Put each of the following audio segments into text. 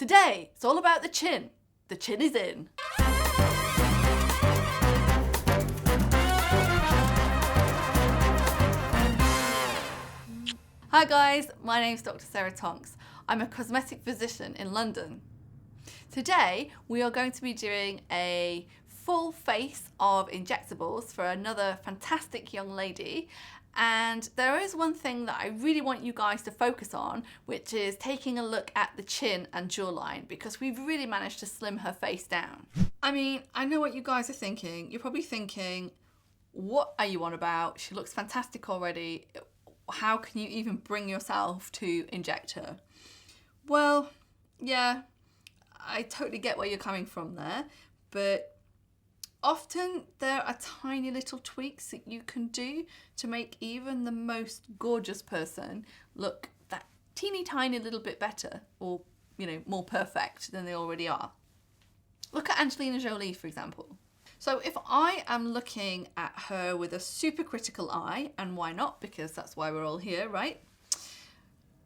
Today, it's all about the chin. The chin is in. Hi guys, my name's Dr Sarah Tonks. I'm a cosmetic physician in London. Today, we are going to be doing a full face of injectables for another fantastic young lady. And there is one thing that I really want you guys to focus on, which is taking a look at the chin and jawline, because we've really managed to slim her face down. I mean, I know what you guys are thinking. You're probably thinking, what are you on about? She looks fantastic already. How can you even bring yourself to inject her? Well, yeah, I totally get where you're coming from there, but often there are tiny little tweaks that you can do to make even the most gorgeous person look that teeny tiny little bit better, or, you know, more perfect than they already are. Look at Angelina Jolie, for example. So if I am looking at her with a super critical eye, and why not, because that's why we're all here, right?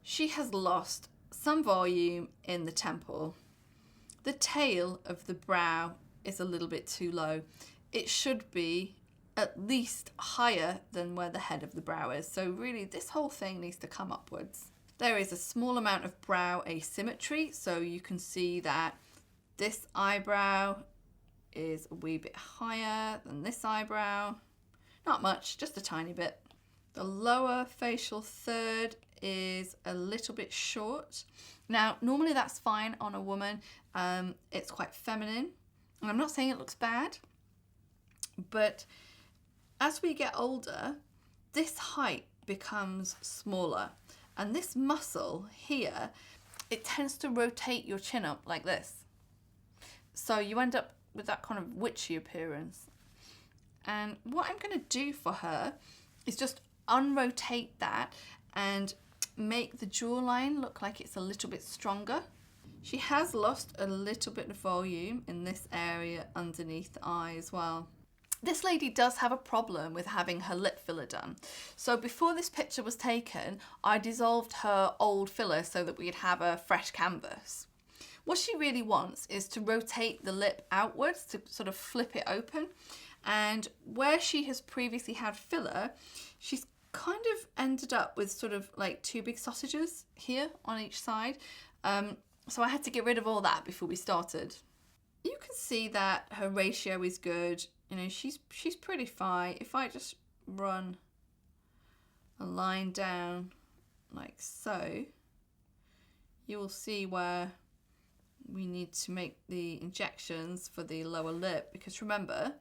She has lost some volume in the temple. The tail of the brow is a little bit too low. It should be at least higher than where the head of the brow is. So really this whole thing needs to come upwards. There is a small amount of brow asymmetry. So you can see that this eyebrow is a wee bit higher than this eyebrow. Not much, just a tiny bit. The lower facial third is a little bit short. Now, normally that's fine on a woman. It's quite feminine. And I'm not saying it looks bad, but as we get older, this height becomes smaller. And this muscle here, it tends to rotate your chin up like this. So you end up with that kind of witchy appearance. And what I'm going to do for her is just unrotate that and make the jawline look like it's a little bit stronger. She has lost a little bit of volume in this area underneath the eye as well. This lady does have a problem with having her lip filler done. So before this picture was taken, I dissolved her old filler so that we'd have a fresh canvas. What she really wants is to rotate the lip outwards to sort of flip it open. And where she has previously had filler, she's kind of ended up with sort of like two big sausages here on each side. So I had to get rid of all that before we started. You can see that her ratio is good. You know, she's pretty fine. If I just run a line down like so, you will see where we need to make the injections for the lower lip, because remember,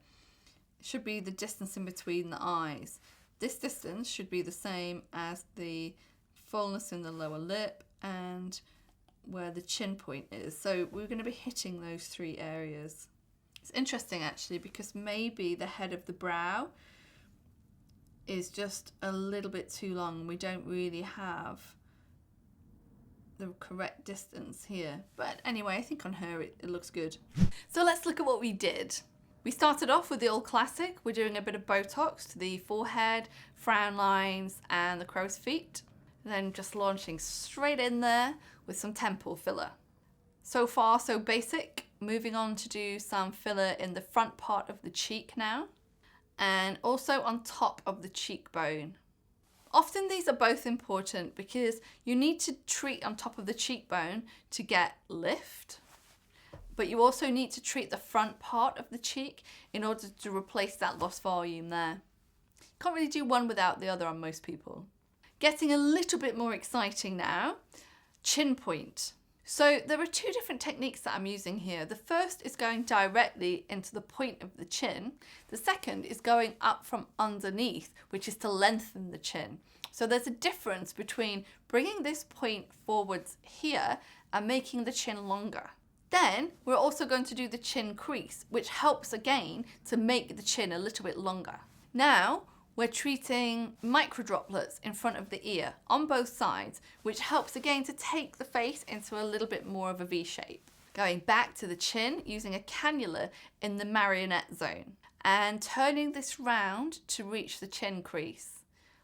it should be the distance in between the eyes. This distance should be the same as the fullness in the lower lip and where the chin point is. So we're going to be hitting those three areas. It's interesting actually, because maybe the head of the brow is just a little bit too long. We don't really have the correct distance here. But anyway, I think on her it looks good. So let's look at what we did. We started off with the old classic. We're doing a bit of Botox to the forehead, frown lines and the crow's feet. Then just launching straight in there with some temple filler. So far, so basic. Moving on to do some filler in the front part of the cheek now, and also on top of the cheekbone. Often these are both important because you need to treat on top of the cheekbone to get lift, but you also need to treat the front part of the cheek in order to replace that lost volume there. Can't really do one without the other on most people. Getting a little bit more exciting now, chin point. So there are two different techniques that I'm using here. The first is going directly into the point of the chin. The second is going up from underneath, which is to lengthen the chin. So there's a difference between bringing this point forwards here and making the chin longer. Then we're also going to do the chin crease, which helps again to make the chin a little bit longer. Now we're treating micro droplets in front of the ear on both sides, which helps again to take the face into a little bit more of a V shape. Going back to the chin using a cannula in the marionette zone and turning this round to reach the chin crease.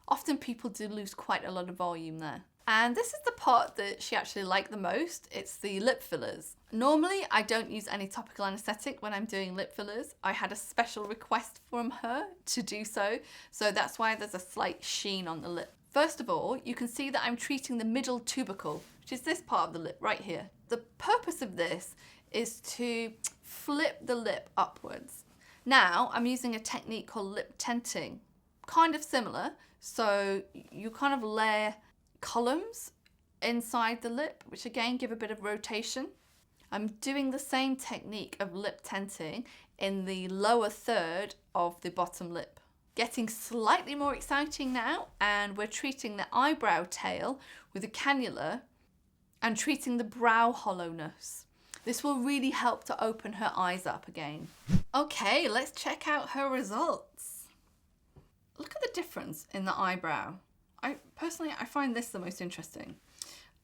Often people do lose quite a lot of volume there. And this is the part that she actually liked the most. It's the lip fillers. Normally, I don't use any topical anesthetic when I'm doing lip fillers. I had a special request from her to do so. So that's why there's a slight sheen on the lip. First of all, you can see that I'm treating the middle tubercle, which is this part of the lip right here. The purpose of this is to flip the lip upwards. Now, I'm using a technique called lip tenting, kind of similar. So you kind of layer columns inside the lip, which again give a bit of rotation. I'm doing the same technique of lip tenting in the lower third of the bottom lip. Getting slightly more exciting now, and we're treating the eyebrow tail with a cannula and treating the brow hollowness. This will really help to open her eyes up again. Okay, let's check out her results. Look at the difference in the eyebrow. I find this the most interesting.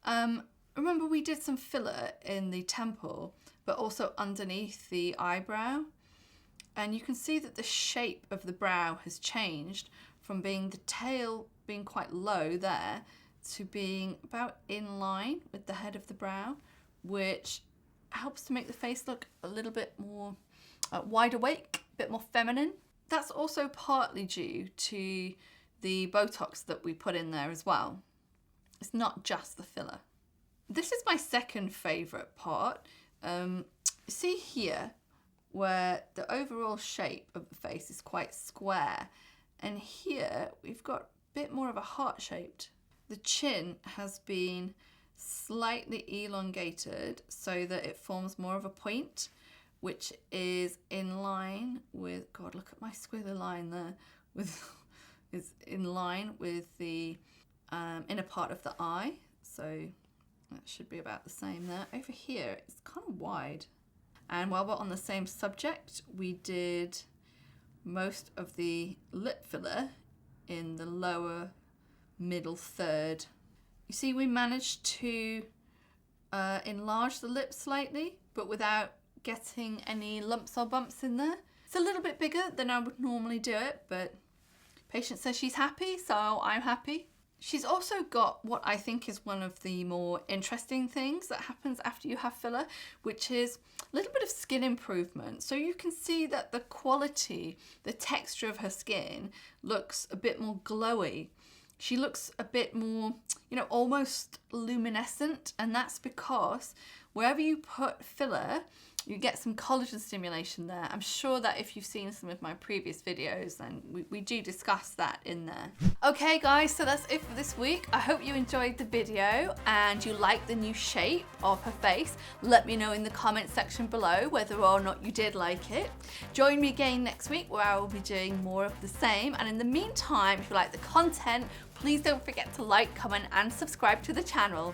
Remember we did some filler in the temple, but also underneath the eyebrow. And you can see that the shape of the brow has changed from being the tail being quite low there to being about in line with the head of the brow, which helps to make the face look a little bit more wide awake, a bit more feminine. That's also partly due to the Botox that we put in there as well. It's not just the filler. This is my second favourite part. See here where the overall shape of the face is quite square, and here we've got a bit more of a heart shaped. The chin has been slightly elongated so that it forms more of a point, which is in line with, God, look at my squiggly line there, is in line with the inner part of the eye. So that should be about the same there. Over here, it's kind of wide. And while we're on the same subject, we did most of the lip filler in the lower middle third. You see, we managed to enlarge the lips slightly, but without getting any lumps or bumps in there. It's a little bit bigger than I would normally do it, but patient says she's happy, so I'm happy. She's also got what I think is one of the more interesting things that happens after you have filler, which is a little bit of skin improvement. So you can see that the quality, the texture of her skin looks a bit more glowy. She looks a bit more, almost luminescent, and that's because wherever you put filler, you get some collagen stimulation there. I'm sure that if you've seen some of my previous videos, then we do discuss that in there. Okay guys, so that's it for this week. I hope you enjoyed the video and you like the new shape of her face. Let me know in the comment section below whether or not you did like it. Join me again next week where I will be doing more of the same. And in the meantime, if you like the content, please don't forget to like, comment and subscribe to the channel.